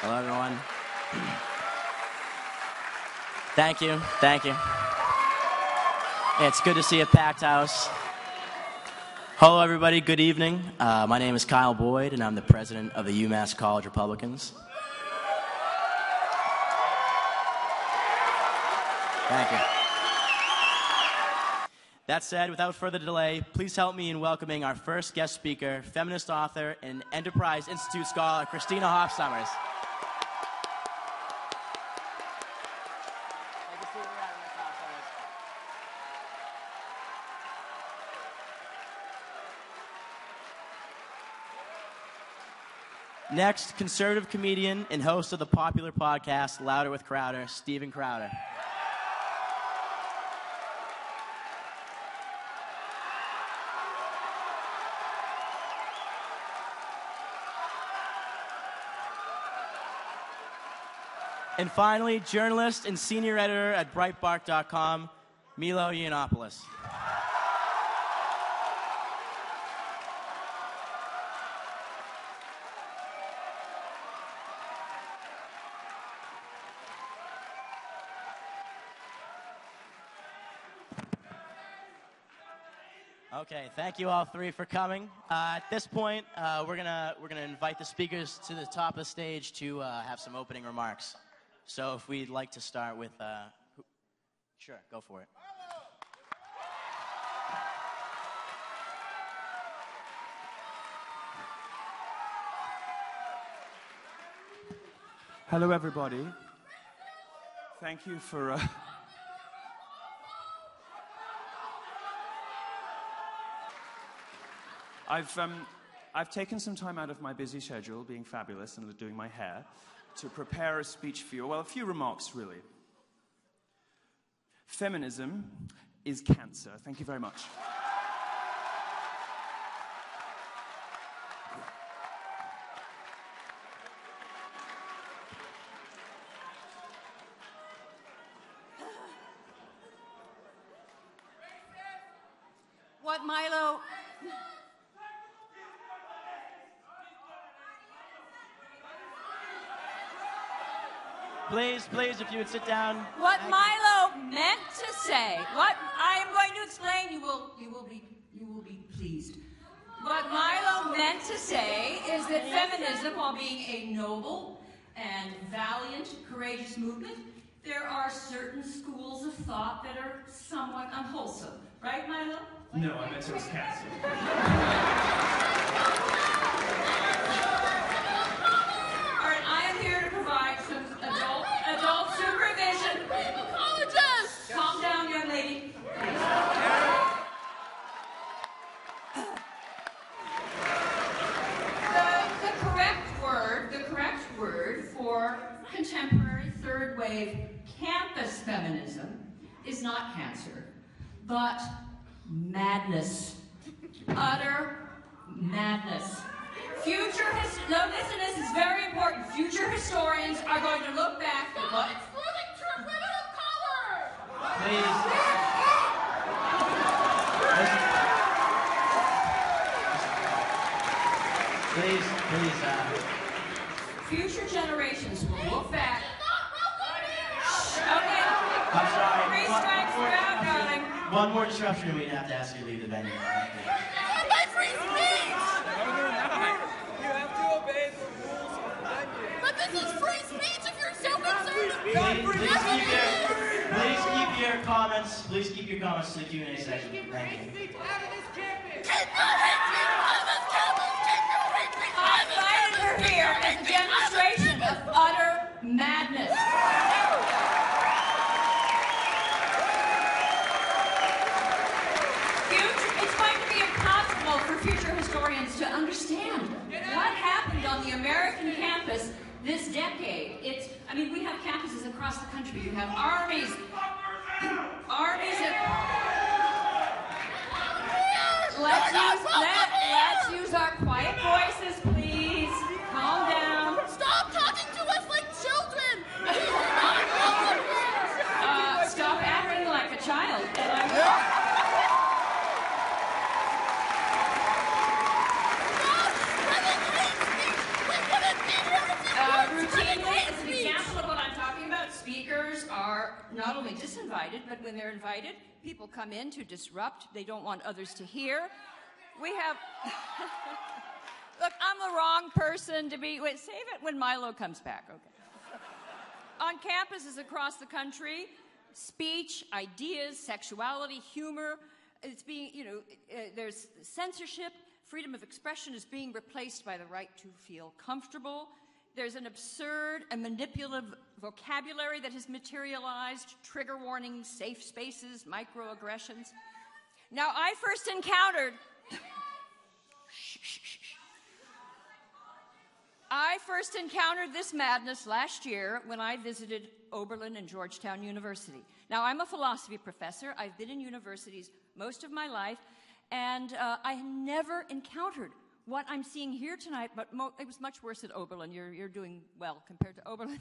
Hello, everyone. Thank you. Thank you. It's good to see a packed house. Hello, everybody. Good evening. My name is Kyle Boyd, and I'm the president of the UMass College Republicans. Thank you. That said, without further delay, please help me in welcoming our first guest speaker, feminist author and Enterprise Institute scholar, וקריסטינה Hofsummers. Next, conservative comedian and host of the popular podcast, Louder with Crowder, Steven Crowder. And finally, journalist and senior editor at Breitbart.com, Miilo Yaanovopoulos. Okay, thank you all three for coming. At this point, we're gonna invite the speakers to the top of the stage to have some opening remarks. So if we'd like to start with, sure, go for it. Hello, everybody. Thank you for. I've taken some time out of my busy schedule, being fabulous and doing my hair, to prepare a speech for you. Well, a few remarks, really. Feminism is cancer. Thank you very much. What Miilo... Please, if you would sit down. What Miilo meant to say, what I am going to explain, you will be pleased. What Miilo meant to say is that feminism, while being a noble and valiant, courageous movement, there are certain schools of thought that are somewhat unwholesome. Right, Miilo? No, I meant it was cancer. All right, I am here to provide some adult supervision. Apologize. Calm down, young lady. The correct word for contemporary third wave campus feminism is not cancer, but madness. Utter madness. No, listen, this is very important. Future historians are going to look back at what... Excluding women of color! Please. Future generations will look back... Okay. I'm sorry. 3 strikes, you're out, darling. One more disruption and we'd have to ask you to leave the venue. My free speech! You have to obey the rules of the venue. But this is free speech if you're so concerned. Please keep your comments to the Q&A section. Thank you. Keep your hate speech out of this campus! Keep your hate speech out of this I invited her here as a demonstration of utter madness. It's going to be impossible for future historians to understand what happened on the American campus this decade. We have campuses across the country. You have armies of... Let's use our quiet voices, please. Calm down. Stop talking to us like children! Stop acting like a child. Routine speakers are not only disinvited, but when they're invited, people come in to disrupt. They don't want others to hear. We have... Look, I'm the wrong person to be... Wait, save it when Miilo comes back, okay. On campuses across the country, speech, ideas, sexuality, humor, it's being, there's censorship, freedom of expression is being replaced by the right to feel comfortable. There's an absurd and manipulative vocabulary that has materialized, trigger warnings, safe spaces, microaggressions. Now, I first encountered this madness last year when I visited Oberlin and Georgetown University. Now, I'm a philosophy professor. I've been in universities most of my life, and I had never encountered what I'm seeing here tonight, but it was much worse at Oberlin. You're doing well compared to Oberlin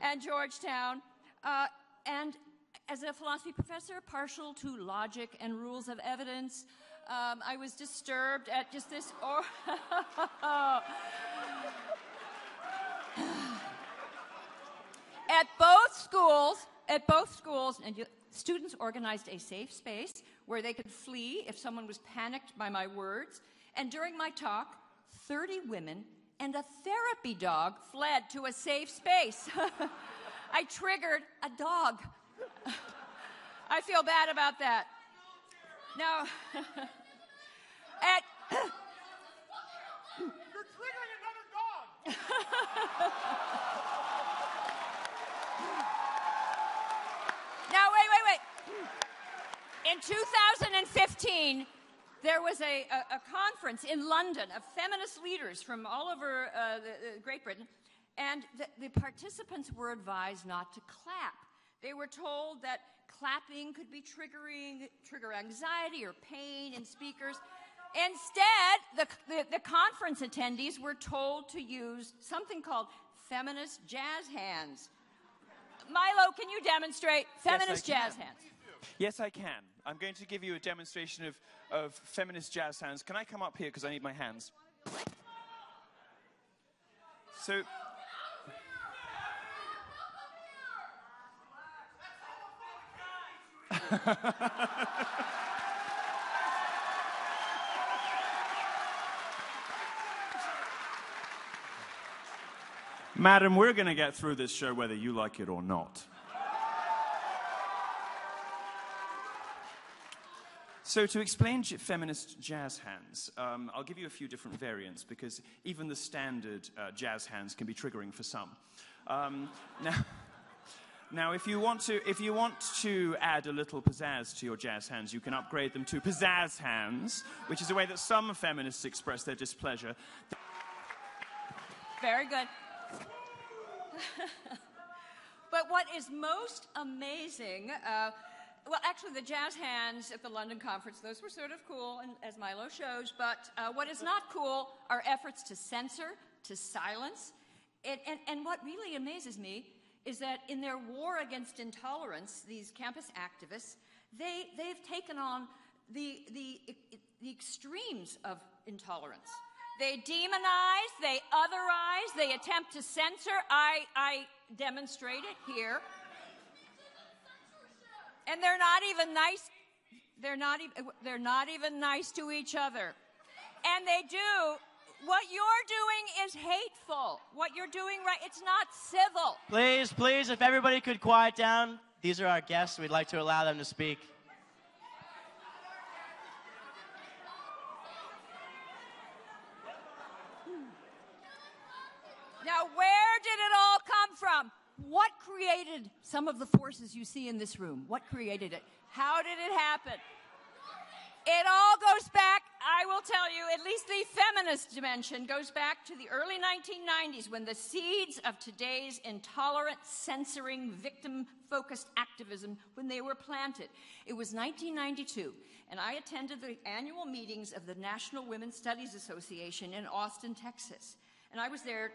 and Georgetown. And as a philosophy professor, partial to logic and rules of evidence, I was disturbed at just this... At both schools, and students organized a safe space where they could flee if someone was panicked by my words. And during my talk, 30 women and a therapy dog fled to a safe space. I triggered a dog. I feel bad about that. Now, You're triggering another dog! Now, wait. In 2015, there was a conference in London of feminist leaders from all over Great Britain, and the participants were advised not to clap. They were told that clapping could be trigger anxiety or pain in speakers. Instead, the conference attendees were told to use something called feminist jazz hands. Miilo, can you demonstrate feminist jazz hands? Yes, I can. I'm going to give you a demonstration of feminist jazz hands. Can I come up here because I need my hands? So... Madam, we're going to get through this show whether you like it or not. So to explain feminist jazz hands, I'll give you a few different variants because even the standard jazz hands can be triggering for some. Now, if you want to add a little pizzazz to your jazz hands, you can upgrade them to pizzazz hands, which is a way that some feminists express their displeasure. Very good. But what is most amazing, well, actually, the jazz hands at the London conference, those were sort of cool, and as Miilo shows, but what is not cool are efforts to censor, to silence, and what really amazes me is that in their war against intolerance, these campus activists, they've taken on the extremes of intolerance. They demonize, they otherize, they attempt to censor. I demonstrate it here. And they're not even nice. They're not even nice to each other. And they do. What you're doing is hateful. What you're doing it's not civil. Please, if everybody could quiet down. These are our guests. We'd like to allow them to speak. Now, where did it all come from? What created some of the forces you see in this room? What created it? How did it happen? It all goes back, I will tell you, at least the feminist dimension goes back to the early 1990s when the seeds of today's intolerant, censoring, victim-focused activism, when they were planted. It was 1992, and I attended the annual meetings of the National Women's Studies Association in Austin, Texas. And I was there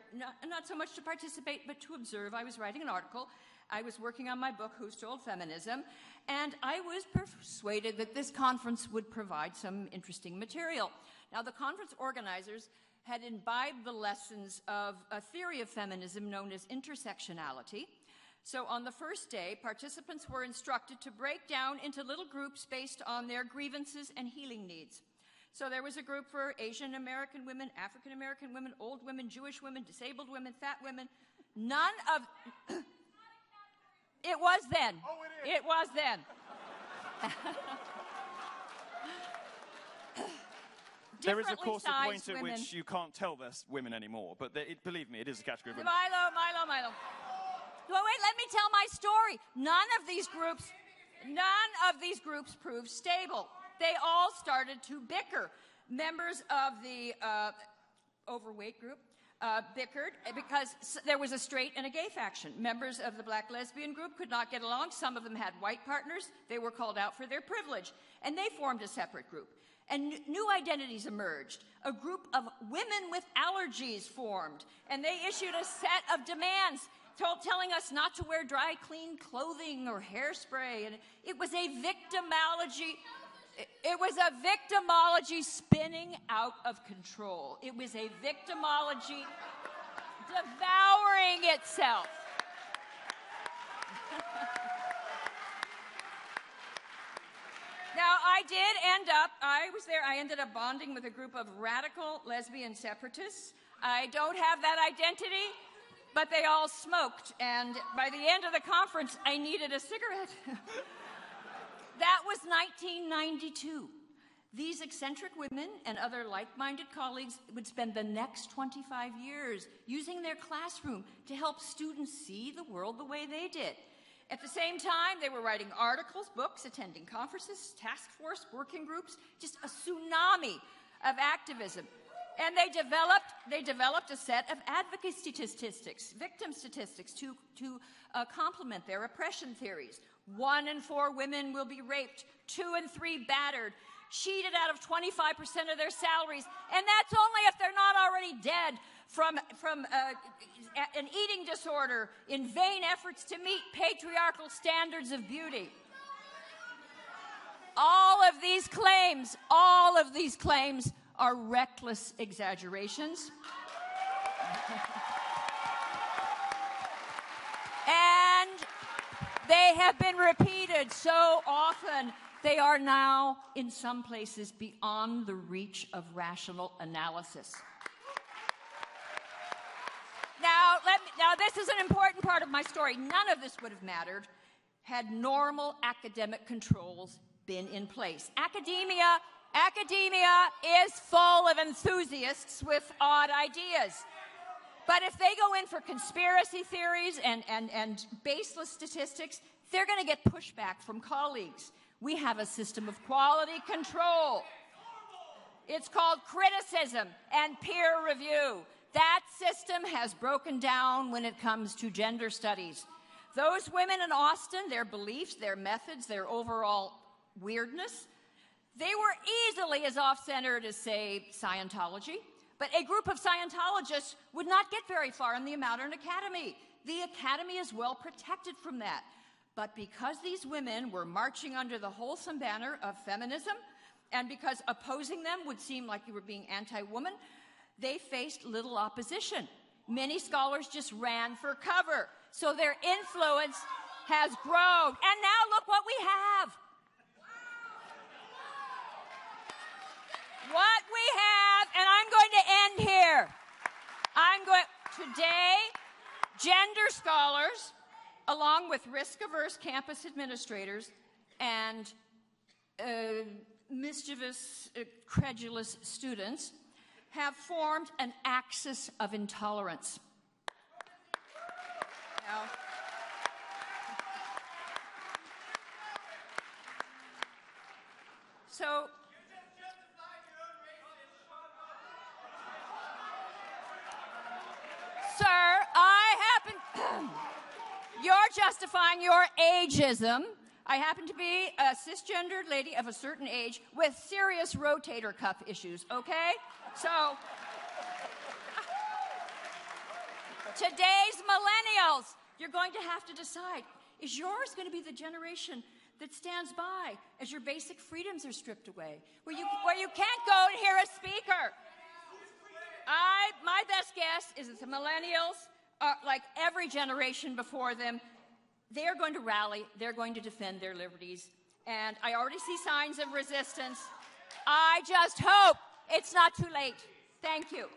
not so much to participate, but to observe. I was writing an article. I was working on my book, Who Stole Feminism? And I was persuaded that this conference would provide some interesting material. Now, the conference organizers had imbibed the lessons of a theory of feminism known as intersectionality. So on the first day, participants were instructed to break down into little groups based on their grievances and healing needs. So there was a group for Asian American women, African American women, old women, Jewish women, disabled women, fat women. None of... It was then. Oh, it is. It was then. There is, of course, a point at women. which you can't tell there's women anymore, but believe me, it is a category of women. Milo. Well, wait, let me tell my story. None of these groups proved stable. They all started to bicker. Members of the overweight group bickered because there was a straight and a gay faction. Members of the black lesbian group could not get along. Some of them had white partners. They were called out for their privilege, and they formed a separate group. And new identities emerged. A group of women with allergies formed, and they issued a set of demands telling us not to wear dry, clean clothing or hairspray. And it was a victimology. It was a victimology spinning out of control. It was a victimology devouring itself. Now, I ended up bonding with a group of radical lesbian separatists. I don't have that identity, but they all smoked, and by the end of the conference, I needed a cigarette. That was 1992. These eccentric women and other like-minded colleagues would spend the next 25 years using their classroom to help students see the world the way they did. At the same time, they were writing articles, books, attending conferences, task force, working groups, just a tsunami of activism. And they developed a set of advocacy statistics, victim statistics to complement their oppression theories. 1 in 4 women will be raped, 2 in 3 battered, cheated out of 25% of their salaries, and that's only if they're not already dead from an eating disorder in vain efforts to meet patriarchal standards of beauty. All of these claims are reckless exaggerations. And they have been repeated so often, they are now, in some places, beyond the reach of rational analysis. Now, this is an important part of my story. None of this would have mattered had normal academic controls been in place. Academia is full of enthusiasts with odd ideas. But if they go in for conspiracy theories and baseless statistics, they're going to get pushback from colleagues. We have a system of quality control. It's called criticism and peer review. That system has broken down when it comes to gender studies. Those women in Austin, their beliefs, their methods, their overall weirdness, they were easily as off-centered as, say, Scientology. But a group of Scientologists would not get very far in the Modern Academy. The Academy is well protected from that. But because these women were marching under the wholesome banner of feminism, and because opposing them would seem like you were being anti-woman, they faced little opposition. Many scholars just ran for cover. So their influence has grown. And now look what we have. What we have, and I'm going to end here. Today, gender scholars, along with risk-averse campus administrators and mischievous, credulous students, have formed an axis of intolerance. Now, so, sir, you're justifying your ageism. I happen to be a cisgendered lady of a certain age with serious rotator cuff issues, okay? So, today's millennials, you're going to have to decide, is yours going to be the generation that stands by as your basic freedoms are stripped away, where you can't go and hear a speaker? My best guess is that the millennials, like every generation before them, they're going to rally, they're going to defend their liberties, and I already see signs of resistance. I just hope it's not too late. Thank you.